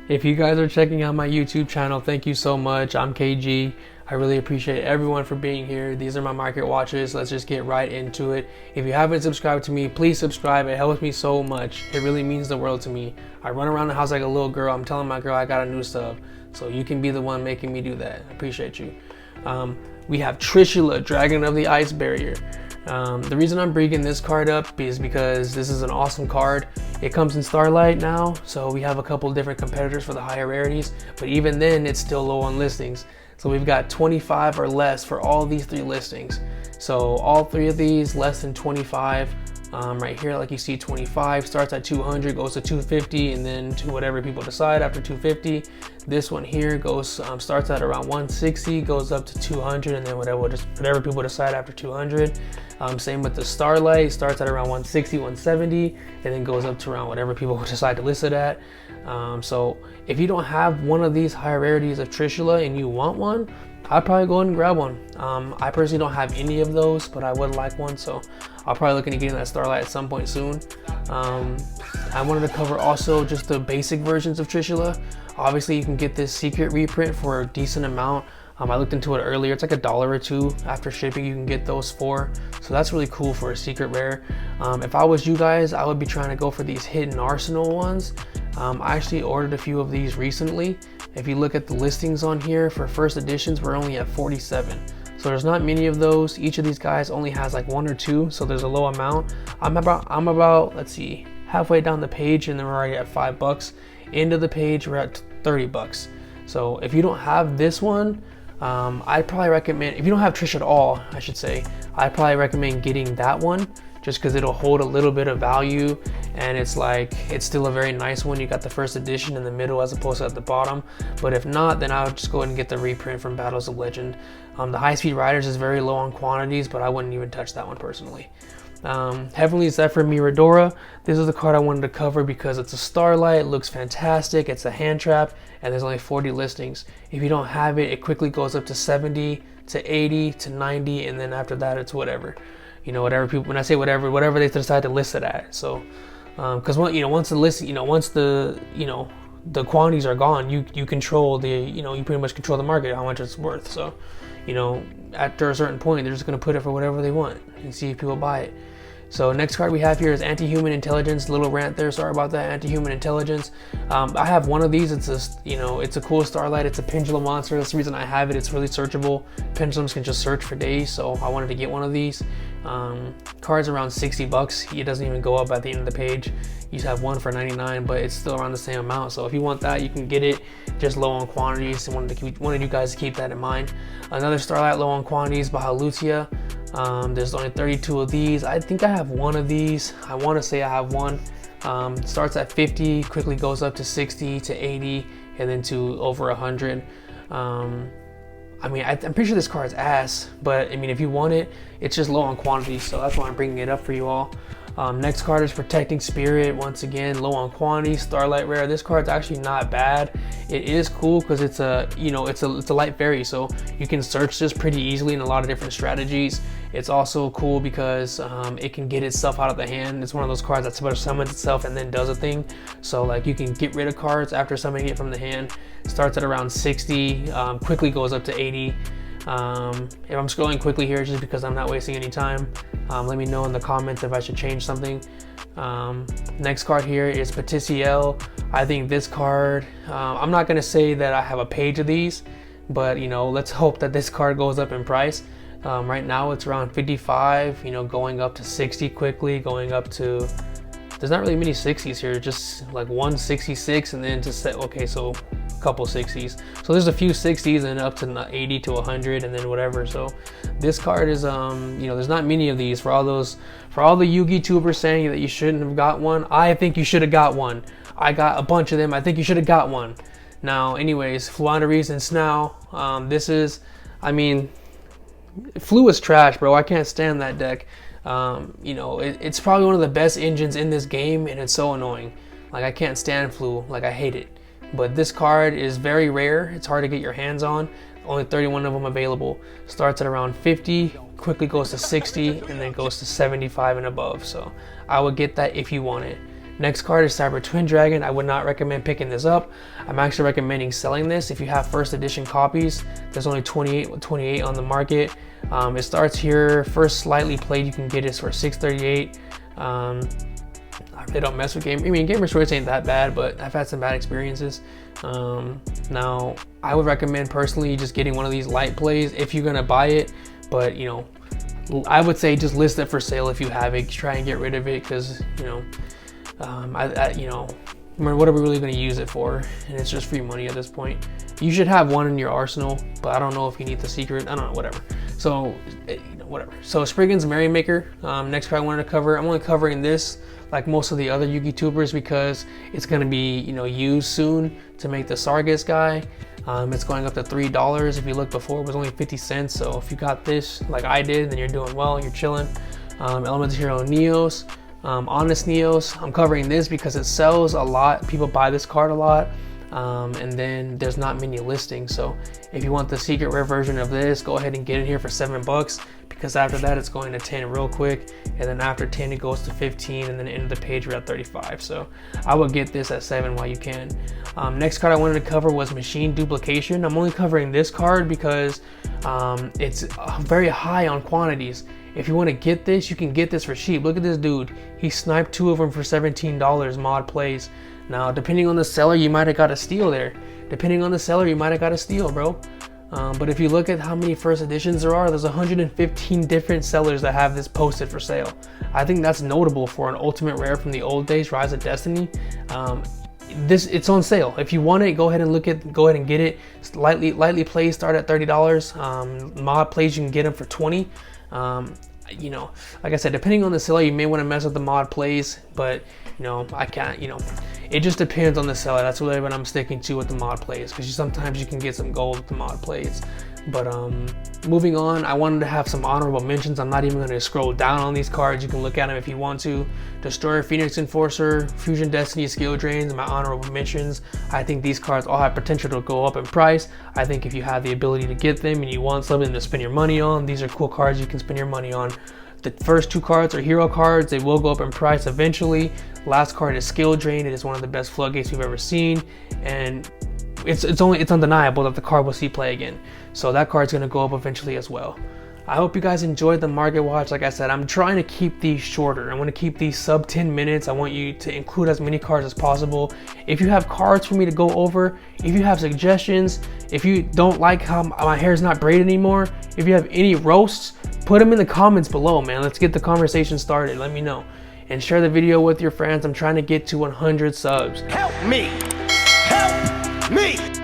If you guys are checking out my YouTube channel, thank you so much. I'm KG. I really appreciate everyone for being here. These are my market watches. Let's just get right into it. If you haven't subscribed to me, please subscribe. It helps me so much. It really means the world to me. I run around the house like a little girl. I'm telling my girl I got a new stuff. So you can be the one making me do that. I appreciate you. We have Trishula, Dragon of the Ice Barrier. The reason I'm bringing this card up is because this is an awesome card. It comes in Starlight now, so we have a couple different competitors for the higher rarities, but even then it's still low on listings. So we've got 25 or less for all these 3 listings. So all 3 of these less than 25. Right here, like you see, 25 starts at 200, goes to 250, and then to whatever people decide after 250. This one here goes starts at around 160, goes up to 200, and then whatever people decide after 200. Same with the Starlight, starts at around 160, 170, and then goes up to around whatever people decide to list it at. So if you don't have one of these higher rarities of Trishula and you want one, I'd probably go ahead and grab one. I personally don't have any of those, but I would like one, so I'll probably look into getting that Starlight at some point soon. I wanted to cover also just the basic versions of Trishula. Obviously, you can get this secret reprint for a decent amount. I looked into it earlier. It's like $1 or $2 after shipping. You can get those for, so that's really cool for a secret rare. If I was you guys, I would be trying to go for these hidden arsenal ones. I actually ordered a few of these recently. If you look at the listings on here for first editions, we're only at 47. So there's not many of those. Each of these guys only has like 1 or 2, so there's a low amount. I'm about let's see, halfway down the page, and then we're already at $5. End of the page, we're at $30. So if you don't have this one, I'd probably recommend, if you don't have Trish at all, I should say, I'd probably recommend getting that one, just because it'll hold a little bit of value, and it's still a very nice one. You got the first edition in the middle as opposed to at the bottom. But if not, then I would just go ahead and get the reprint from Battles of Legend. The High Speed Riders is very low on quantities, but I wouldn't even touch that one personally. Heavenly Zephyr Miradora. This is the card I wanted to cover because it's a Starlight, it looks fantastic, it's a hand trap, and there's only 40 listings. If you don't have it, it quickly goes up to 70 to 80 to 90, and then after that it's whatever. You know, whatever people, when I say whatever they decide to list it at. So because once the list, once the quantities are gone, you control you pretty much control the market, how much it's worth. So after a certain point, they're just going to put it for whatever they want and see if people buy it. So next card we have here is Anti-Human Intelligence. Little rant there, sorry about that. Anti-Human Intelligence. I have one of these. It's a cool Starlight. It's a pendulum monster. That's the reason I have it. It's really searchable. Pendulums can just search for days, so I wanted to get one of these. Card's around $60. It doesn't even go up at the end of the page. You just have one for 99, but it's still around the same amount. So if you want that, you can get it. Just low on quantities. I wanted you guys to keep that in mind. Another Starlight low on quantities, Bahalutia. There's only 32 of these. I think I have one of these. I want to say I have one. Starts at 50, quickly goes up to 60 to 80, and then to over 100. I'm pretty sure this card's ass, but I mean, if you want it, it's just low on quantity, so that's why I'm bringing it up for you all. Next card is Protecting Spirit. Once again, low on quantity, Starlight rare. This card's actually not bad. It is cool because it's a light fairy, so you can search this pretty easily in a lot of different strategies. It's also cool because it can get itself out of the hand. It's one of those cards that summons itself and then does a thing. So like you can get rid of cards after summoning it from the hand. Starts at around 60, quickly goes up to 80. If I'm scrolling quickly here just because I'm not wasting any time, let me know in the comments if I should change something. Next card here is Peticiel. I think this card, I'm not going to say that I have a page of these, but let's hope that this card goes up in price. Right now it's around 55, going up to 60 quickly, going up to, there's not really many 60s here, just like 166, and then so a couple 60s. So there's a few 60s and up to 80 to 100 and then whatever. So this card is there's not many of these. For all the Yugi tubers saying that you shouldn't have got one, I think you should have got one. I got a bunch of them. I think you should have got one. Now anyways, Fluandaries and Snow. This is, Flu is trash, bro. I can't stand that deck. It's probably one of the best engines in this game, and it's so annoying. Like, I can't stand Flu. Like, I hate it. But this card is very rare. It's hard to get your hands on. Only 31 of them available. Starts at around 50, quickly goes to 60, and then goes to 75 and above. So I would get that if you want it. Next card is Cyber Twin Dragon. I would not recommend picking this up. I'm actually recommending selling this if you have first edition copies. There's only 28 on the market. It starts here. First slightly played you can get is for $638. They don't mess with game. I mean, Gamer Stories ain't that bad, but I've had some bad experiences. Now, I would recommend personally just getting one of these light plays if you're gonna buy it. But you know, I would say just list it for sale if you have it. Try and get rid of it because you know, you know, what are we really gonna use it for? And it's just free money at this point. You should have one in your arsenal, but I don't know if you need the secret. I don't know, whatever. So, you know, whatever. So Spriggan's Merrymaker. Next card I wanted to cover. I'm only covering this like most of the other Yu-Gi tubers because it's going to be, you know, used soon to make the Sargas guy. It's going up to $3. If you look before, it was only 50 cents. So if you got this like I did, then you're doing well, you're chilling. Elemental Hero Neos, Honest Neos. I'm covering this because it sells a lot. People buy this card a lot. And then there's not many listings. So if you want the secret rare version of this, go ahead and get it here for $7 because after that it's going to 10 real quick, and then after 10 it goes to 15, and then end of the page we're at 35. So I would get this at 7 while you can. Next card I wanted to cover was Machine Duplication. I'm only covering this card because it's very high on quantities. If you want to get this, you can get this for cheap. Look at this dude. He sniped 2 of them for $17 mod plays. Now, depending on the seller, you might have got a steal there. Depending on the seller, you might have got a steal, bro. But if you look at how many first editions there are, there's 115 different sellers that have this posted for sale. I think that's notable for an ultimate rare from the old days, Rise of Destiny. It's on sale. If you want it, go ahead and get it. Lightly plays start at $30. Mod plays you can get them for $20. You know, like I said, depending on the seller, you may want to mess with the mod plays, but you know, I can't, you know, it just depends on the seller. That's really what I'm sticking to with the mod plays, because sometimes you can get some gold with the mod plays. But moving on, I wanted to have some honorable mentions. I'm not even going to scroll down on these cards. You can look at them if you want to. Destroyer, Phoenix Enforcer, Fusion Destiny, Skill Drains, my honorable mentions. I think these cards all have potential to go up in price. I think if you have the ability to get them and you want something to spend your money on, these are cool cards you can spend your money on. The first 2 cards are hero cards. They will go up in price eventually. Last card is Skill Drain. It is one of the best floodgates we've ever seen, and it's undeniable that the card will see play again. So that card's gonna go up eventually as well. I hope you guys enjoyed the market watch. Like I said, I'm trying to keep these shorter. I want to keep these sub 10 minutes. I want you to include as many cards as possible. If you have cards for me to go over, if you have suggestions, if you don't like how my hair is not braided anymore, if you have any roasts, put them in the comments below, man. Let's get the conversation started. Let me know. And share the video with your friends. I'm trying to get to 100 subs. Help me! Help me!